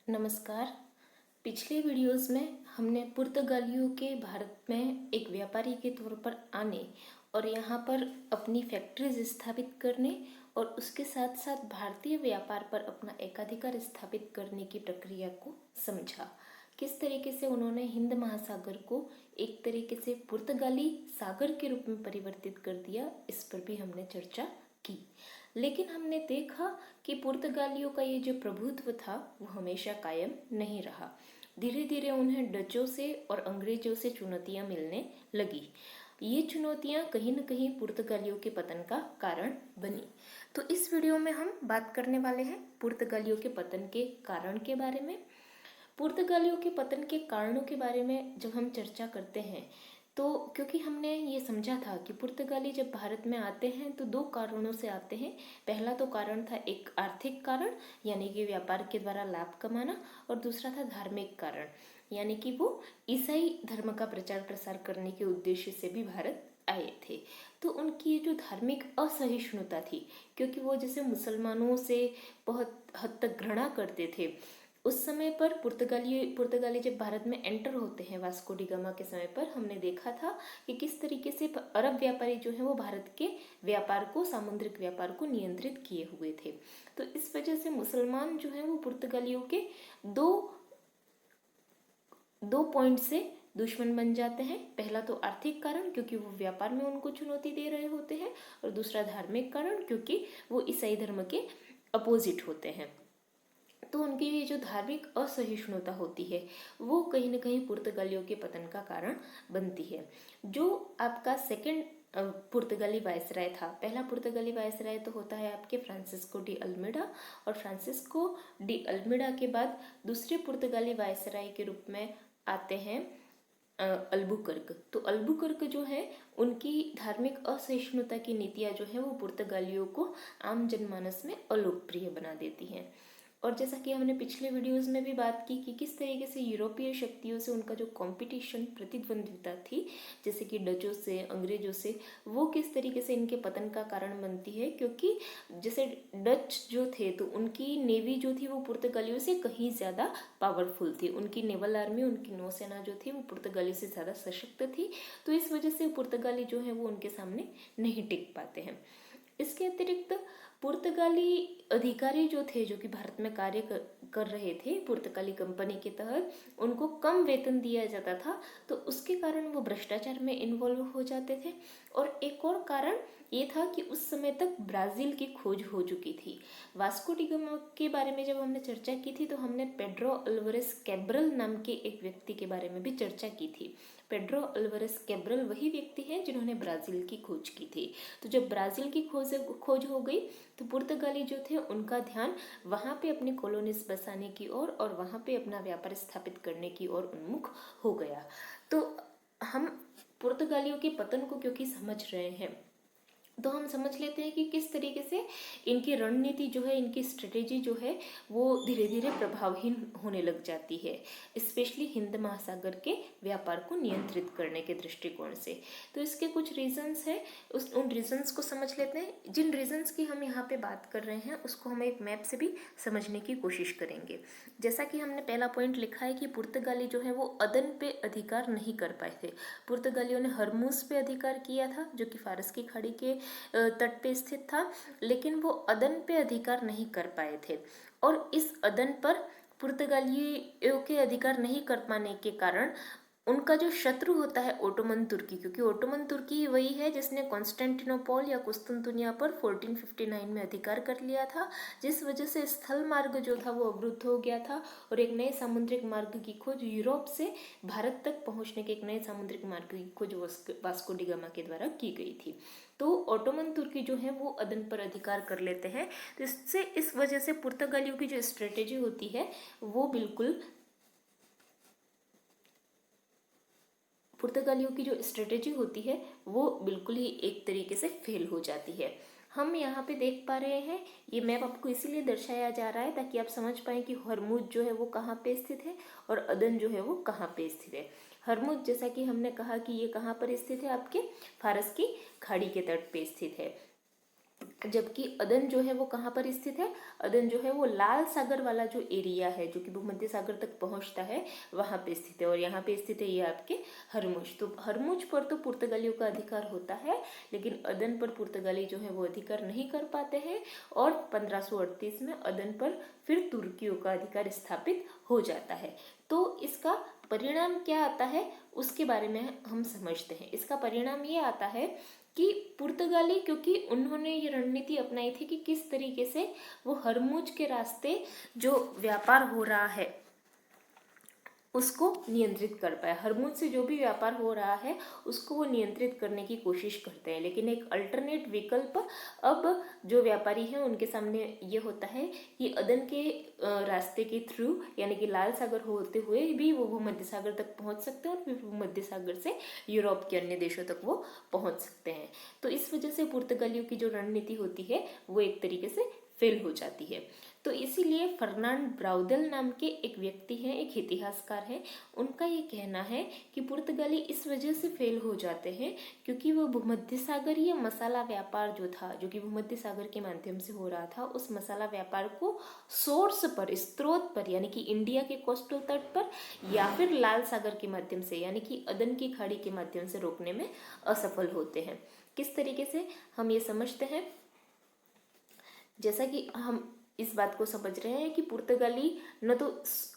नमस्कार। पिछले वीडियोस में हमने पुर्तगालियों के भारत में एक व्यापारी के तौर पर आने और यहाँ पर अपनी फैक्ट्रीज स्थापित करने और उसके साथ साथ भारतीय व्यापार पर अपना एकाधिकार स्थापित करने की प्रक्रिया को समझा। किस तरीके से उन्होंने हिंद महासागर को एक तरीके से पुर्तगाली सागर के रूप में परिवर्तित कर दिया, इस पर भी हमने चर्चा की। लेकिन हमने देखा कि पुर्तगालियों का ये जो प्रभुत्व था वो हमेशा कायम नहीं रहा। धीरे धीरे उन्हें डचों से और अंग्रेजों से चुनौतियां मिलने लगी। ये चुनौतियां कहीं न कहीं पुर्तगालियों के पतन का कारण बनी। तो इस वीडियो में हम बात करने वाले हैं पुर्तगालियों के पतन के कारण के बारे में। पुर्तगालियों के पतन के कारणों के बारे में जब हम चर्चा करते हैं तो क्योंकि हमने ये समझा था कि पुर्तगाली जब भारत में आते हैं तो दो कारणों से आते हैं। पहला तो कारण था एक आर्थिक कारण, यानी कि व्यापार के द्वारा लाभ कमाना, और दूसरा था धार्मिक कारण, यानी कि वो ईसाई धर्म का प्रचार प्रसार करने के उद्देश्य से भी भारत आए थे। तो उनकी ये जो धार्मिक असहिष्णुता थी, क्योंकि वो जैसे मुसलमानों से बहुत हद तक घृणा करते थे, उस समय पर पुर्तगाली जब भारत में एंटर होते हैं वास्को डी गामा के समय पर, हमने देखा था कि किस तरीके से अरब व्यापारी जो है वो भारत के व्यापार को, सामुद्रिक व्यापार को नियंत्रित किए हुए थे। तो इस वजह से मुसलमान जो है वो पुर्तगालियों के दो पॉइंट से दुश्मन बन जाते हैं। पहला तो आर्थिक कारण, क्योंकि वो व्यापार में उनको चुनौती दे रहे होते हैं, और दूसरा धार्मिक कारण, क्योंकि वो ईसाई धर्म के अपोजिट होते हैं। तो उनकी ये जो धार्मिक असहिष्णुता होती है वो कहीं ना कहीं पुर्तगालियों के पतन का कारण बनती है। जो आपका सेकंड पुर्तगाली वायसराय था, पहला पुर्तगाली वायसराय तो होता है आपके फ्रांसिस्को डी अल्मेडा, और फ्रांसिस्को डी अल्मेडा के बाद दूसरे पुर्तगाली वायसराय के रूप में आते हैं अल्बुकर्क। तो अल्बुकर्क जो है, उनकी धार्मिक असहिष्णुता की नीतियां जो है वो पुर्तगालियों को आम जनमानस में अलोकप्रिय बना देती हैं। और जैसा कि हमने पिछले वीडियोस में भी बात की कि किस तरीके से यूरोपीय शक्तियों से उनका जो कंपटीशन, प्रतिद्वंद्विता थी, जैसे कि डचों से, अंग्रेजों से, वो किस तरीके से इनके पतन का कारण बनती है। क्योंकि जैसे डच जो थे तो उनकी नेवी जो थी वो पुर्तगालियों से कहीं ज़्यादा पावरफुल थी। उनकी नेवल आर्मी, उनकी नौसेना जो थी वो पुर्तगालियों से ज़्यादा सशक्त थी। तो इस वजह से पुर्तगाली जो है वो उनके सामने नहीं टिक पाते हैं। इसके अतिरिक्त पुर्तगाली अधिकारी जो थे, जो कि भारत में कार्य कर रहे थे पुर्तगाली कंपनी के तहत, उनको कम वेतन दिया जाता था, तो उसके कारण वो भ्रष्टाचार में इन्वॉल्व हो जाते थे। और एक और कारण ये था कि उस समय तक ब्राज़ील की खोज हो चुकी थी। वास्को डी गामा के बारे में जब हमने चर्चा की थी तो हमने पेड्रो अल्वारेस कैब्रल नाम के एक व्यक्ति के बारे में भी चर्चा की थी। पेड्रो अल्वारेस कैब्रल वही व्यक्ति हैं जिन्होंने ब्राज़ील की खोज की थी। तो जब ब्राज़ील की खोज हो गई तो पुर्तगाली जो थे उनका ध्यान वहाँ पे अपनी कॉलोनीज बसाने की ओर और वहाँ पे अपना व्यापार स्थापित करने की ओर उन्मुख हो गया। तो हम पुर्तगालियों के पतन को क्योंकि समझ रहे हैं तो हम समझ लेते हैं कि किस तरीके से इनकी रणनीति जो है, इनकी स्ट्रेटेजी जो है वो धीरे धीरे प्रभावहीन होने लग जाती है, स्पेशली हिंद महासागर के व्यापार को नियंत्रित करने के दृष्टिकोण से। तो इसके कुछ रीजंस हैं, उन रीजंस को समझ लेते हैं। जिन रीजंस की हम यहाँ पे बात कर रहे हैं उसको हम एक मैप से भी समझने की कोशिश करेंगे। जैसा कि हमने पहला पॉइंट लिखा है कि पुर्तगाली जो है वो अदन पे अधिकार नहीं कर पाए थे। पुर्तगालियों ने हरमुज पे अधिकार किया था, जो कि फारस की खाड़ी के तट पे स्थित था, लेकिन वो अदन पे अधिकार नहीं कर पाए थे। और इस अदन पर पुर्तगालियों के अधिकार नहीं कर पाने के कारण उनका जो शत्रु होता है ओटोमन तुर्की, क्योंकि ओटोमन तुर्की वही है जिसने कॉन्स्टेंटिनोपल या कुस्तुनतुनिया पर 1459 में अधिकार कर लिया था, जिस वजह से स्थल मार्ग जो था वो अवरुद्ध हो गया था और एक नए सामुद्रिक मार्ग की खोज, यूरोप से भारत तक पहुंचने के एक नए सामुद्रिक मार्ग की खोज वास्को डी गामा के द्वारा की गई थी। तो ओटोमन तुर्की जो है वो अदन पर अधिकार कर लेते हैं। तो इससे इस वजह से पुर्तगालियों की जो स्ट्रेटेजी होती है वो बिल्कुल पुर्तगालियों की जो स्ट्रेटेजी होती है वो बिल्कुल ही एक तरीके से फेल हो जाती है। हम यहाँ पे देख पा रहे हैं, ये मैप आपको इसीलिए दर्शाया जा रहा है ताकि आप समझ पाएं कि हरमुज जो है वो कहाँ पे स्थित है और अदन जो है वो कहाँ पे स्थित है। हरमुज, जैसा कि हमने कहा कि ये कहाँ पर स्थित है, आपके फारस की खाड़ी के तट पे स्थित है। जबकि अदन जो है वो कहाँ पर स्थित है, अदन जो है वो लाल सागर वाला जो एरिया है जो कि भूमध्य सागर तक पहुंचता है वहां पे स्थित है। और यहाँ पे स्थित है ये आपके हरमुज। तो हरमुज पर तो पुर्तगालियों का अधिकार होता है, लेकिन अदन पर पुर्तगाली जो है वो अधिकार नहीं कर पाते हैं। और 1538 में अदन पर फिर तुर्कियों का अधिकार स्थापित हो जाता है। तो इसका परिणाम क्या आता है उसके बारे में हम समझते हैं। इसका परिणाम ये आता है कि पुर्तगाली, क्योंकि उन्होंने ये रणनीति अपनाई थी कि किस तरीके से वो हरमुज के रास्ते जो व्यापार हो रहा है उसको नियंत्रित कर पाए। हरमुज से जो भी व्यापार हो रहा है उसको वो नियंत्रित करने की कोशिश करते हैं। लेकिन एक अल्टरनेट विकल्प अब जो व्यापारी हैं उनके सामने ये होता है कि अदन के रास्ते के थ्रू यानी कि लाल सागर होते हुए भी वो भूमध्य सागर तक पहुंच सकते हैं और फिर भूमध्य सागर से यूरोप के अन्य देशों तक वो पहुंच सकते हैं। तो इस वजह से पुर्तगालियों की जो रणनीति होती है वो एक तरीके से फेल हो जाती है। तो इसीलिए फर्नांड ब्राउदेल नाम के एक व्यक्ति हैं, एक इतिहासकार हैं, उनका ये कहना है कि पुर्तगाली इस वजह से फेल हो जाते हैं क्योंकि वो भूमध्य सागरीय मसाला व्यापार जो था, जो कि भूमध्य सागर के माध्यम से हो रहा था, उस मसाला व्यापार को सोर्स पर, स्त्रोत पर यानी कि इंडिया के कोस्टल तट पर या फिर लाल सागर के माध्यम से यानी कि अदन की खाड़ी के माध्यम से रोकने में असफल होते हैं। किस तरीके से हम ये समझते हैं, जैसा कि हम इस बात को समझ रहे हैं कि पुर्तगाली न तो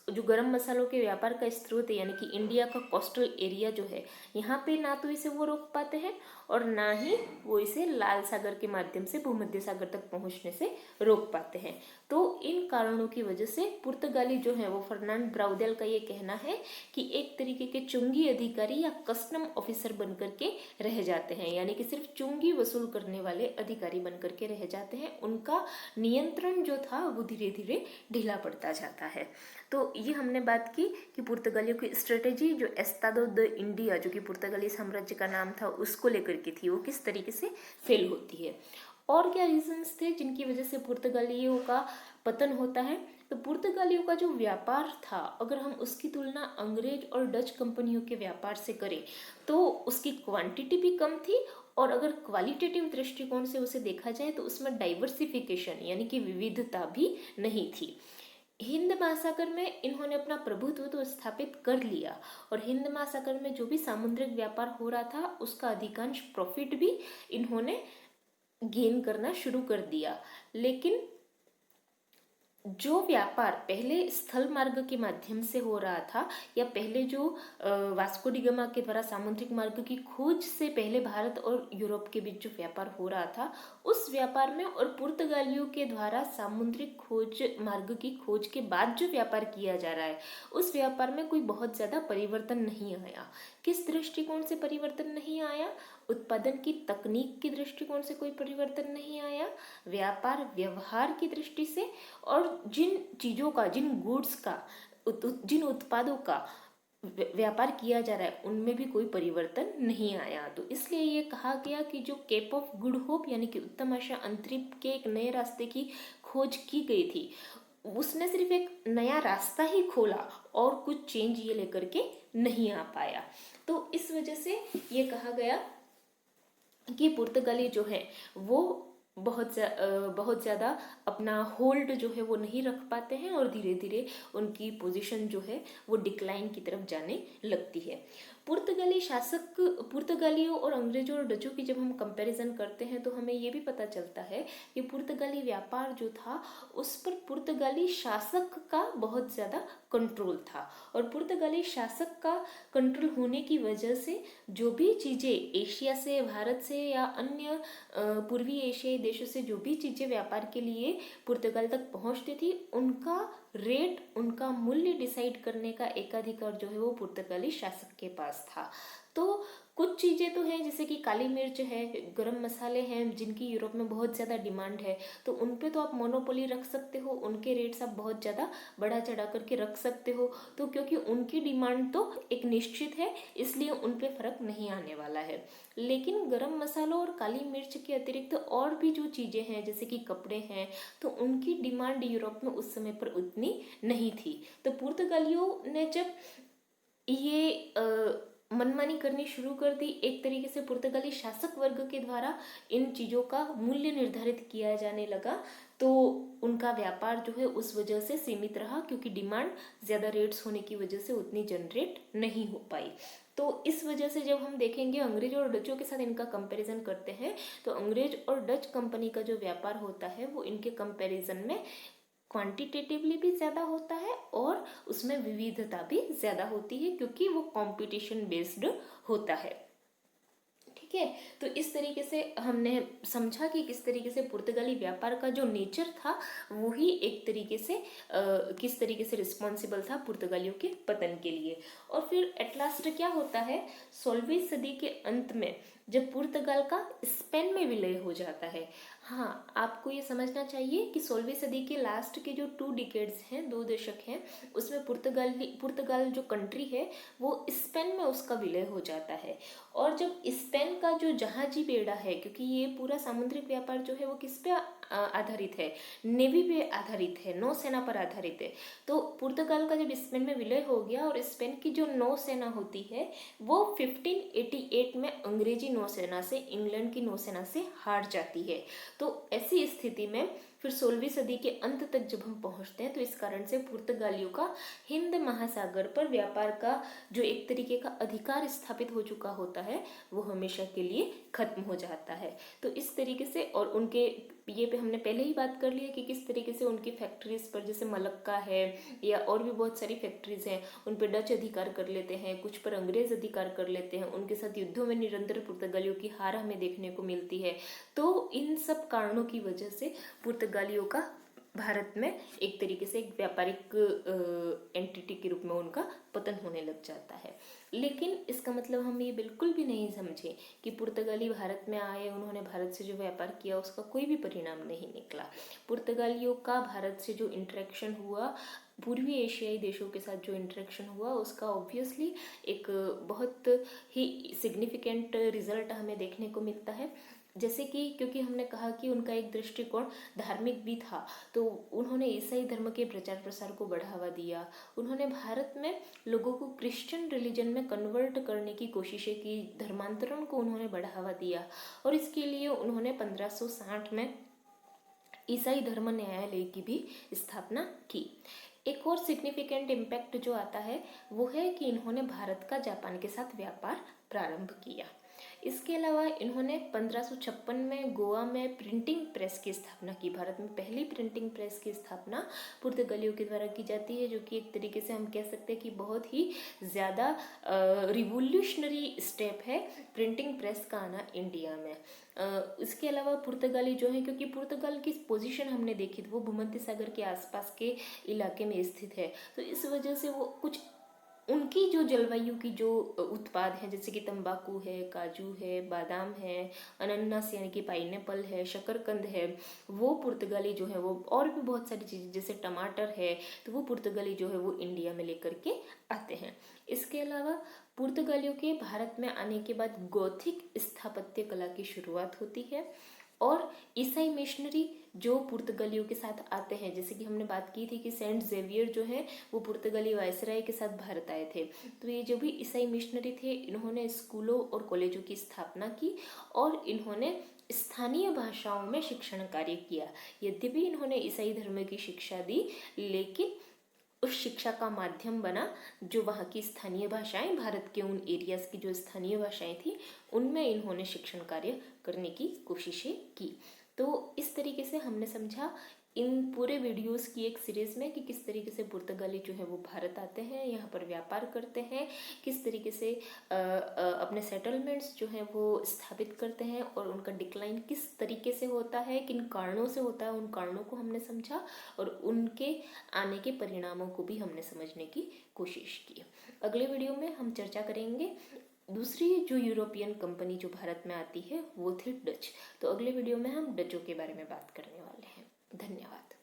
जो गरम मसालों के व्यापार का स्रोत है यानी कि इंडिया का कोस्टल एरिया जो है यहाँ पे ना तो इसे वो रोक पाते हैं और ना ही वो इसे लाल सागर के माध्यम से भूमध्य सागर तक पहुंचने से रोक पाते हैं। तो इन कारणों की वजह से पुर्तगाली जो है वो फर्नांड ब्राउदेल का ये कहना है कि एक तरीके के चुंगी अधिकारी या कस्टम ऑफिसर बनकर के रह जाते हैं, यानी कि सिर्फ चुंगी वसूल करने वाले अधिकारी बनकर के रह जाते हैं। उनका नियंत्रण जो था वो धीरे धीरे ढीला पड़ता जाता है। तो ये हमने बात की कि पुर्तगालियों की स्ट्रेटेजी जो एस्तादो द इंडिया, जो कि पुर्तगाली साम्राज्य का नाम था, उसको लेकर के थी, वो किस तरीके से फेल होती है। और क्या रीजंस थे जिनकी वजह से पुर्तगालियों का पतन होता है। तो पुर्तगालियों का जो व्यापार था अगर हम उसकी तुलना अंग्रेज और डच कंपनियों के व्यापार से करें तो उसकी क्वांटिटी भी कम थी और अगर क्वालिटेटिव दृष्टिकोण से उसे देखा जाए तो उसमें डाइवर्सिफिकेशन यानी कि विविधता भी नहीं थी। हिंद महासागर में इन्होंने अपना प्रभुत्व तो स्थापित कर लिया और हिंद महासागर में जो भी सामुद्रिक व्यापार हो रहा था उसका अधिकांश प्रॉफिट भी इन्होंने गेन करना शुरू कर दिया। लेकिन जो व्यापार पहले स्थल मार्ग के माध्यम से हो रहा था या पहले जो वास्को डी गामा के द्वारा सामुद्रिक मार्ग की खोज से पहले भारत और यूरोप के बीच जो व्यापार हो रहा था उस व्यापार में और पुर्तगालियों के द्वारा सामुद्रिक खोज मार्ग की खोज के बाद जो व्यापार किया जा रहा है उस व्यापार में कोई बहुत ज़्यादा परिवर्तन नहीं आया। किस दृष्टिकोण से परिवर्तन नहीं आया? उत्पादन की तकनीक की दृष्टिकोण से कोई परिवर्तन नहीं आया, व्यापार व्यवहार की दृष्टि से और जिन चीज़ों का, जिन गुड्स का, जिन उत्पादों का व्यापार किया जा रहा है उनमें भी कोई परिवर्तन नहीं आया। तो इसलिए ये कहा गया कि जो केप ऑफ गुड होप यानी कि उत्तम आशा अंतरिक्ष के एक नए रास्ते की खोज की गई थी उसने सिर्फ एक नया रास्ता ही खोला और कुछ चेंज ये लेकर के नहीं आ पाया। तो इस वजह से ये कहा गया कि पुर्तगाली जो है वो बहुत ज़्यादा अपना होल्ड जो है वो नहीं रख पाते हैं और धीरे धीरे उनकी पोजीशन जो है वो डिक्लाइन की तरफ जाने लगती है। पुर्तगाली शासक, पुर्तगालियों और अंग्रेजों और डचों की जब हम कंपैरिजन करते हैं तो हमें ये भी पता चलता है कि पुर्तगाली व्यापार जो था उस पर पुर्तगाली शासक का बहुत ज़्यादा कंट्रोल था और पुर्तगाली शासक का कंट्रोल होने की वजह से जो भी चीज़ें एशिया से, भारत से या अन्य पूर्वी एशियाई देशों से जो भी चीज़ें व्यापार के लिए पुर्तगाल तक पहुंचती थी उनका रेट, उनका मूल्य डिसाइड करने का एकाधिकार जो है वो पुर्तगाली शासक के पास था। तो कुछ चीज़ें तो हैं जैसे कि काली मिर्च है, गरम मसाले हैं जिनकी यूरोप में बहुत ज़्यादा डिमांड है तो उन पे तो आप मोनोपोली रख सकते हो, उनके रेट्स आप बहुत ज़्यादा बढ़ा चढ़ा करके रख सकते हो। तो क्योंकि उनकी डिमांड तो एक निश्चित है इसलिए उन पे फर्क नहीं आने वाला है। लेकिन गरम मसालों और काली मिर्च के अतिरिक्त और भी जो चीज़ें हैं जैसे कि कपड़े हैं तो उनकी डिमांड यूरोप में उस समय पर उतनी नहीं थी। तो पुर्तगालियों ने जब ये मनमानी करनी शुरू कर दी। एक तरीके से पुर्तगाली शासक वर्ग के द्वारा इन चीज़ों का मूल्य निर्धारित किया जाने लगा, तो उनका व्यापार जो है उस वजह से सीमित रहा, क्योंकि डिमांड ज़्यादा रेट्स होने की वजह से उतनी जनरेट नहीं हो पाई। तो इस वजह से जब हम देखेंगे अंग्रेज और डचों के साथ इनका कंपैरिजन करते हैं, तो अंग्रेज और डच कंपनी का जो व्यापार होता है वो इनके कंपैरिजन में क्वांटिटेटिवली भी ज़्यादा होता है और उसमें विविधता भी ज़्यादा होती है, क्योंकि वो कंपटीशन बेस्ड होता है। ठीक है, तो इस तरीके से हमने समझा कि किस तरीके से पुर्तगाली व्यापार का जो नेचर था वो ही एक तरीके से किस तरीके से रिस्पॉन्सिबल था पुर्तगालियों के पतन के लिए। और फिर एट लास्ट क्या होता है, 16वीं सदी के अंत में जब पुर्तगाल का स्पेन में विलय हो जाता है। हाँ, आपको ये समझना चाहिए कि 16वीं सदी के लास्ट के जो 2 डिकेड्स हैं, 2 दशक हैं, उसमें पुर्तगाल जो कंट्री है वो स्पेन में उसका विलय हो जाता है। और जब स्पेन का जो जहाजी बेड़ा है, क्योंकि ये पूरा सामुद्रिक व्यापार जो है वो किस पे आधारित है, नेवी पे आधारित है, नौसेना पर आधारित है। तो पुर्तगाल का जब स्पेन में विलय हो गया और स्पेन की जो नौसेना होती है वो 1588 में अंग्रेजी नौसेना से, इंग्लैंड की नौसेना से हार जाती है। तो ऐसी स्थिति में फिर 16वीं सदी के अंत तक जब हम पहुंचते हैं, तो इस कारण से पुर्तगालियों का हिंद महासागर पर व्यापार का जो एक तरीके का अधिकार स्थापित हो चुका होता है वो हमेशा के लिए खत्म हो जाता है। तो इस तरीके से, और उनके ये पे हमने पहले ही बात कर ली है कि किस तरीके से उनकी फैक्ट्रीज पर, जैसे मलक्का है या और भी बहुत सारी फैक्ट्रीज हैं, उन पर डच अधिकार कर लेते हैं, कुछ पर अंग्रेज अधिकार कर लेते हैं, उनके साथ युद्धों में निरंतर पुर्तगालियों की हार हमें देखने को मिलती है। तो इन सब कारणों की वजह से पुर्तगालियों का भारत में एक तरीके से एक व्यापारिक एंटिटी के रूप में उनका पतन होने लग जाता है। लेकिन इसका मतलब हम ये बिल्कुल भी नहीं समझे कि पुर्तगाली भारत में आए, उन्होंने भारत से जो व्यापार किया उसका कोई भी परिणाम नहीं निकला। पुर्तगालियों का भारत से जो इंटरेक्शन हुआ, पूर्वी एशियाई देशों के साथ जो इंटरेक्शन हुआ, उसका ऑब्वियसली एक बहुत ही सिग्निफिकेंट रिजल्ट हमें देखने को मिलता है। जैसे कि, क्योंकि हमने कहा कि उनका एक दृष्टिकोण धार्मिक भी था, तो उन्होंने ईसाई धर्म के प्रचार प्रसार को बढ़ावा दिया। उन्होंने भारत में लोगों को क्रिश्चियन रिलीजन में कन्वर्ट करने की कोशिशें की, धर्मांतरण को उन्होंने बढ़ावा दिया। और इसके लिए उन्होंने 1560 में ईसाई धर्म न्यायालय की भी स्थापना की। एक और सिग्निफिकेंट इम्पैक्ट जो आता है वो है कि इन्होंने भारत का जापान के साथ व्यापार प्रारंभ किया। इसके अलावा इन्होंने 1556 में गोवा में प्रिंटिंग प्रेस की स्थापना की। भारत में पहली प्रिंटिंग प्रेस की स्थापना पुर्तगालियों के द्वारा की जाती है, जो कि एक तरीके से हम कह सकते हैं कि बहुत ही ज़्यादा रिवोल्यूशनरी स्टेप है प्रिंटिंग प्रेस का आना इंडिया में। इसके अलावा पुर्तगाली जो है, क्योंकि पुर्तगाल की पोजीशन हमने देखी थी वो भूमध्य सागर के आसपास के इलाके में स्थित है, तो इस वजह से वो कुछ उनकी जो जलवायु की जो उत्पाद हैं, जैसे कि तंबाकू है, काजू है, बादाम है, अनन्नास यानी कि पाइनएप्पल है, शकरकंद है, वो पुर्तगाली जो है वो, और भी बहुत सारी चीज़ें जैसे टमाटर है, तो वो पुर्तगाली जो है वो इंडिया में लेकर के आते हैं। इसके अलावा पुर्तगालियों के भारत में आने के बाद गॉथिक स्थापत्य कला की शुरुआत होती है। और ईसाई मिशनरी जो पुर्तगालियों के साथ आते हैं, जैसे कि हमने बात की थी कि सेंट जेवियर जो है वो पुर्तगाली वायसराय के साथ भारत आए थे, तो ये जो भी ईसाई मिशनरी थे इन्होंने स्कूलों और कॉलेजों की स्थापना की और इन्होंने स्थानीय भाषाओं में शिक्षण कार्य किया। यद्यपि इन्होंने ईसाई धर्म की शिक्षा दी, लेकिन उस शिक्षा का माध्यम बना जो वहाँ की स्थानीय भाषाएं, भारत के उन एरियाज की जो स्थानीय भाषाएं थी उनमें इन्होंने शिक्षण कार्य करने की कोशिशें की। तो इस तरीके से हमने समझा इन पूरे वीडियोस की एक सीरीज़ में कि किस तरीके से पुर्तगाली जो है वो भारत आते हैं, यहाँ पर व्यापार करते हैं, किस तरीके से अपने सेटलमेंट्स जो हैं वो स्थापित करते हैं और उनका डिक्लाइन किस तरीके से होता है, किन कारणों से होता है, उन कारणों को हमने समझा और उनके आने के परिणामों को भी हमने समझने की कोशिश की। अगले वीडियो में हम चर्चा करेंगे दूसरी जो यूरोपियन कंपनी जो भारत में आती है वो थी डच। तो अगले वीडियो में हम डचों के बारे में बात करने वाले हैं। धन्यवाद।